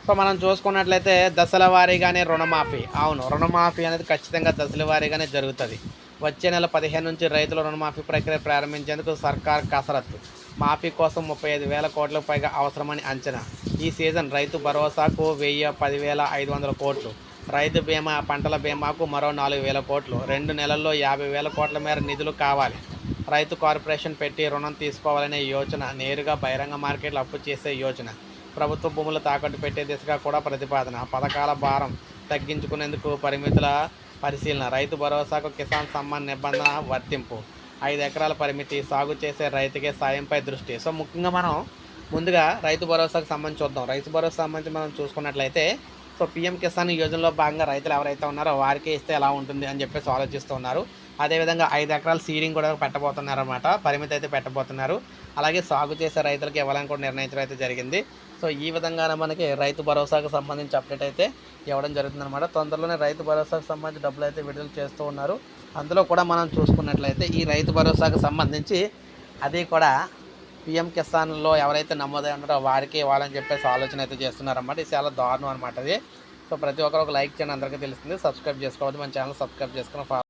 So మనం చూసుకున్నట్లయితే దశల వారీగానే రుణమాఫీ. అవును, రుణమాఫీ అనేది ఖచ్చితంగా దశల వారీగానే జరుగుతుంది. వచ్చే నెల 15 నుంచి రైతుల రుణమాఫీ ప్రక్రియ ప్రారంభించేందుకు సర్కార్ కసరత్తు. మాఫీ కోసం 35,000 కోట్లకు పైగా అవసరమని అంచనా. ఈ సీజన్ రైతు భరోసాకు 1000, 10,500 కోట్లు. రైతు బీమా, పంటల బీమాకు మరో 4,000 కోట్లు. 2 నెలల్లో 50,000 కోట్ల మేర నిధులు కావాలి. రైతు కార్పొరేషన్ పెట్టి రుణం తీసుకోవాలనే యోచన. నేరుగా బహిరంగ మార్కెట్లో అప్పు చేసే యోచన. ప్రభుత్వ భూములు తాకట్టు పెట్టే దిశగా కూడా ప్రతిపాదన. పథకాల భారం తగ్గించుకునేందుకు పరిమితుల పరిశీలన. రైతు భరోసాకు కిసాన్ సమ్మాన్ నిబంధన వర్తింపు. 5 ఎకరాల పరిమితి. సాగు చేసే రైతుకే సాయంపై దృష్టి. సో ముఖ్యంగా మనం ముందుగా రైతు భరోసాకు సంబంధించి చూద్దాం. రైతు భరోసా సంబంధించి మనం చూసుకున్నట్లయితే సో పీఎం కిసాన్ యోజనలో భాగంగా రైతులు ఎవరైతే ఉన్నారో వారికి ఇస్తే ఎలా ఉంటుంది అని చెప్పేసి ఆలోచిస్తూ ఉన్నారు. అదేవిధంగా 5 ఎకరాల సీడింగ్ కూడా పెట్టబోతున్నారు అనమాట. పరిమితి అయితే పెట్టబోతున్నారు. అలాగే సాగు చేసే రైతులకు ఇవ్వాలని కూడా నిర్ణయించడం అయితే జరిగింది. సో ఈ విధంగానే మనకి రైతు భరోసాకు సంబంధించి అప్డేట్ అయితే ఇవ్వడం జరుగుతుందన్నమాట. తొందరలోనే రైతు భరోసాకు సంబంధించి డబ్బులు అయితే విడుదల చేస్తూ ఉన్నారు. అందులో కూడా మనం చూసుకున్నట్లయితే ఈ రైతు భరోసాకు సంబంధించి అది కూడా పీఎం కిసాన్లో ఎవరైతే నమోదై ఉన్నారో వారికి ఇవ్వాలని చెప్పేసి ఆలోచన అయితే చేస్తున్నారన్నమాట. ఇది చాలా దారుణం అనమాట అది. సో ప్రతి ఒక్కరు ఒక లైక్ చేయండి, అందరికీ తెలుస్తుంది. సబ్స్క్రైబ్ చేసుకోవద్దు, మన ఛానల్ సబ్స్క్రైబ్ చేసుకుని